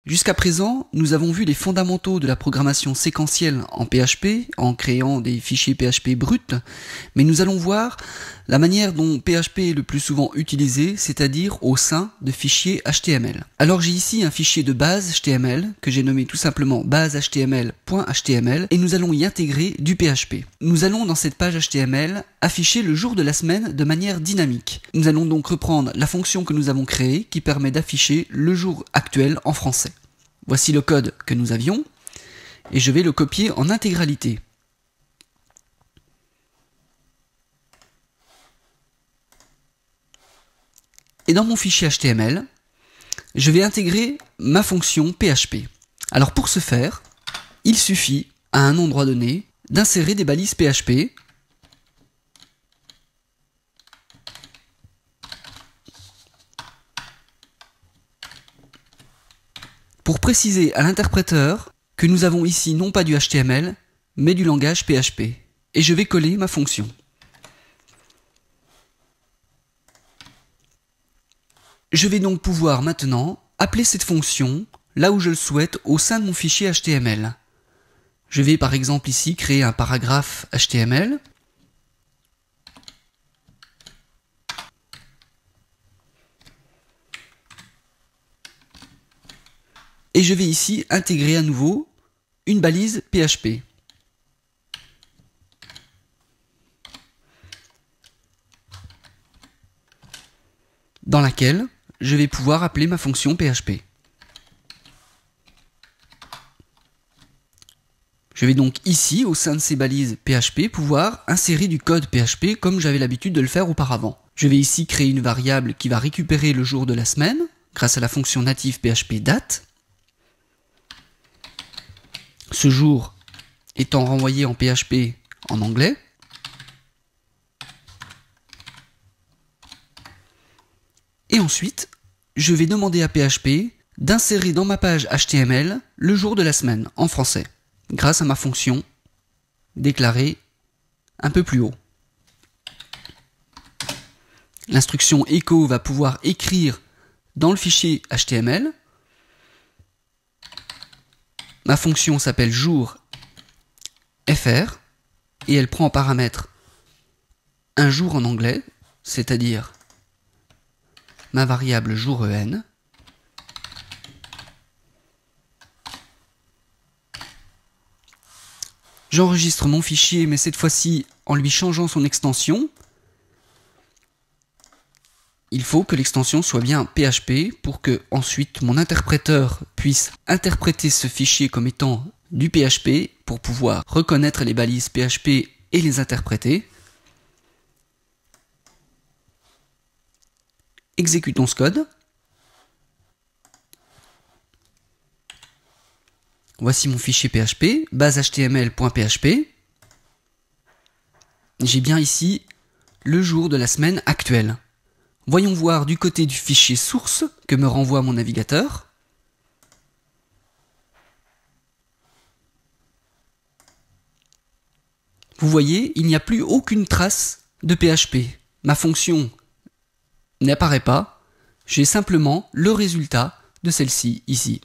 Jusqu'à présent, nous avons vu les fondamentaux de la programmation séquentielle en PHP, en créant des fichiers PHP bruts, mais nous allons voir la manière dont PHP est le plus souvent utilisé, c'est-à-dire au sein de fichiers HTML. Alors j'ai ici un fichier de base HTML, que j'ai nommé tout simplement base.html.html, et nous allons y intégrer du PHP. Nous allons dans cette page HTML afficher le jour de la semaine de manière dynamique. Nous allons donc reprendre la fonction que nous avons créée, qui permet d'afficher le jour actuel en français. Voici le code que nous avions, et je vais le copier en intégralité. Et dans mon fichier HTML, je vais intégrer ma fonction PHP. Alors pour ce faire, il suffit, à un endroit donné, d'insérer des balises PHP. Pour préciser à l'interpréteur que nous avons ici non pas du HTML, mais du langage PHP. Et je vais coller ma fonction. Je vais donc pouvoir maintenant appeler cette fonction là où je le souhaite au sein de mon fichier HTML. Je vais par exemple ici créer un paragraphe HTML. Et je vais ici intégrer à nouveau une balise PHP. Dans laquelle je vais pouvoir appeler ma fonction PHP. Je vais donc ici, au sein de ces balises PHP, pouvoir insérer du code PHP comme j'avais l'habitude de le faire auparavant. Je vais ici créer une variable qui va récupérer le jour de la semaine, grâce à la fonction native PHP date. Ce jour étant renvoyé en PHP en anglais. Et ensuite, je vais demander à PHP d'insérer dans ma page HTML le jour de la semaine en français, grâce à ma fonction déclarée un peu plus haut. L'instruction echo va pouvoir écrire dans le fichier HTML. Ma fonction s'appelle jour fr et elle prend en paramètre un jour en anglais, c'est-à-dire ma variable jour en. J'enregistre mon fichier, mais cette fois-ci en lui changeant son extension. Il faut que l'extension soit bien PHP pour que ensuite mon interpréteur puisse interpréter ce fichier comme étant du PHP pour pouvoir reconnaître les balises PHP et les interpréter. Exécutons ce code. Voici mon fichier PHP, base.html.php. J'ai bien ici le jour de la semaine actuelle. Voyons voir du côté du fichier source que me renvoie mon navigateur. Vous voyez, il n'y a plus aucune trace de PHP. Ma fonction n'apparaît pas, j'ai simplement le résultat de celle-ci ici.